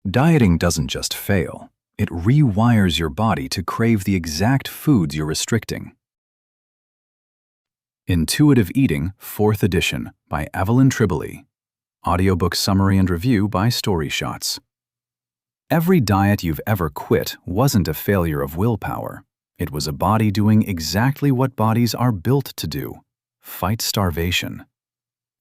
Dieting doesn't just fail, it rewires your body to crave the exact foods you're restricting. Intuitive Eating, 4th edition, by Evelyn Tribole. Audiobook summary and review by StoryShots. Every diet you've ever quit wasn't a failure of willpower. It was a body doing exactly what bodies are built to do: fight starvation.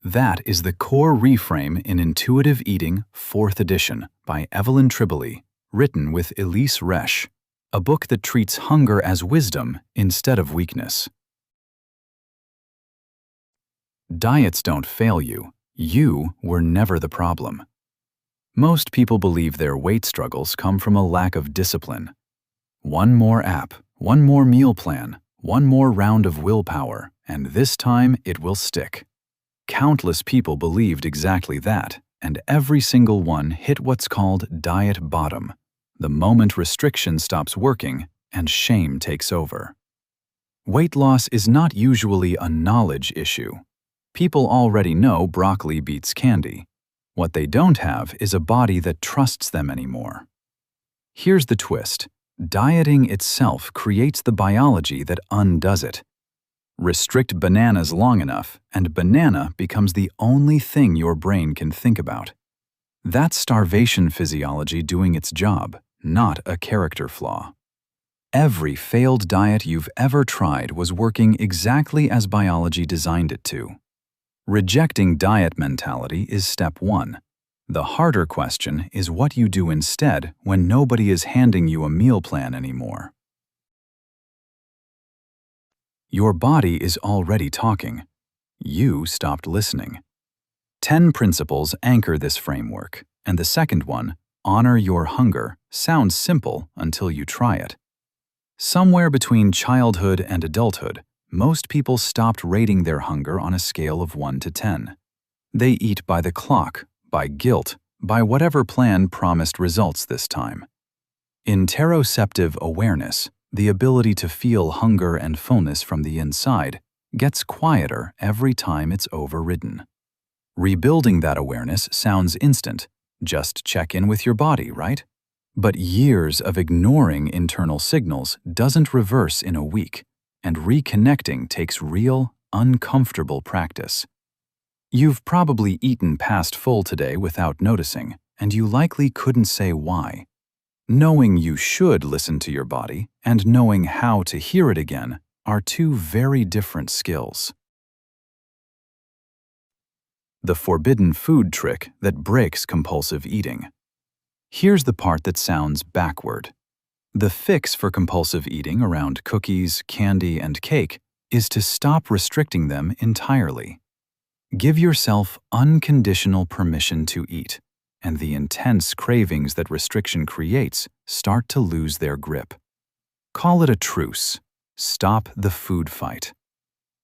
That is the core reframe in Intuitive Eating, 4th edition, by Evelyn Tribole, written with Elise Resch, a book that treats hunger as wisdom instead of weakness. Diets don't fail you. You were never the problem. Most people believe their weight struggles come from a lack of discipline. One more app, one more meal plan, one more round of willpower, and this time it will stick. Countless people believed exactly that, and every single one hit what's called diet bottom, the moment restriction stops working and shame takes over. Weight loss is not usually a knowledge issue. People already know broccoli beats candy. What they don't have is a body that trusts them anymore. Here's the twist: dieting itself creates the biology that undoes it. Restrict bananas long enough, and banana becomes the only thing your brain can think about. That's starvation physiology doing its job, not a character flaw. Every failed diet you've ever tried was working exactly as biology designed it to. Rejecting diet mentality is step one. The harder question is what you do instead when nobody is handing you a meal plan anymore. Your body is already talking. You stopped listening. 10 principles anchor this framework, and the second one, honor your hunger, sounds simple until you try it. Somewhere between childhood and adulthood, most people stopped rating their hunger on a scale of 1 to 10. They eat by the clock, by guilt, by whatever plan promised results this time. Interoceptive awareness, the ability to feel hunger and fullness from the inside, gets quieter every time it's overridden. Rebuilding that awareness sounds instant. Just check in with your body, right? But years of ignoring internal signals doesn't reverse in a week, and reconnecting takes real, uncomfortable practice. You've probably eaten past full today without noticing, and you likely couldn't say why. Knowing you should listen to your body and knowing how to hear it again are two very different skills. The forbidden food trick that breaks compulsive eating. Here's the part that sounds backward. The fix for compulsive eating around cookies, candy, and cake is to stop restricting them entirely. Give yourself unconditional permission to eat, and the intense cravings that restriction creates start to lose their grip. Call it a truce. Stop the food fight.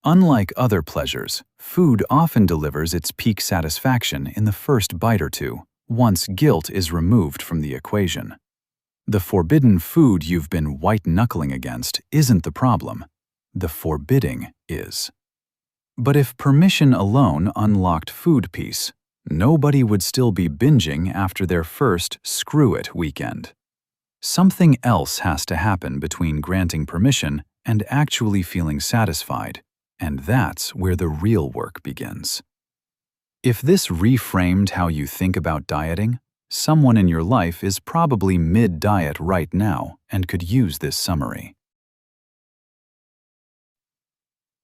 Unlike other pleasures, food often delivers its peak satisfaction in the first bite or two, once guilt is removed from the equation. The forbidden food you've been white-knuckling against isn't the problem. The forbidding is. But if permission alone unlocked food peace, nobody would still be binging after their first screw-it weekend. Something else has to happen between granting permission and actually feeling satisfied, and that's where the real work begins. If this reframed how you think about dieting, someone in your life is probably mid-diet right now and could use this summary.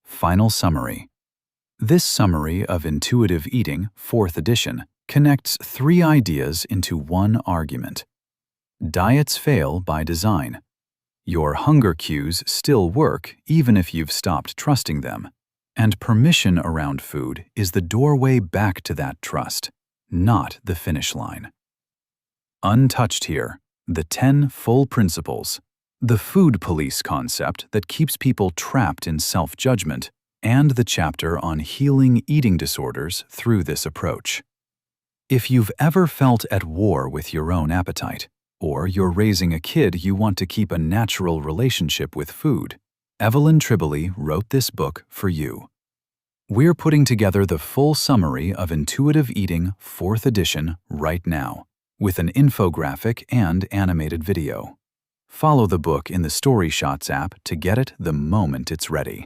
Final summary. This summary of Intuitive Eating, 4th edition, connects 3 ideas into one argument. Diets fail by design. Your hunger cues still work even if you've stopped trusting them. And permission around food is the doorway back to that trust, not the finish line. Untouched here, the 10 full principles, the food police concept that keeps people trapped in self-judgment, and the chapter on healing eating disorders through this approach. If you've ever felt at war with your own appetite, or you're raising a kid you want to keep a natural relationship with food, Evelyn Tribole wrote this book for you. We're putting together the full summary of Intuitive Eating, 4th edition right now. with an infographic and animated video. Follow the book in the StoryShots app to get it the moment it's ready.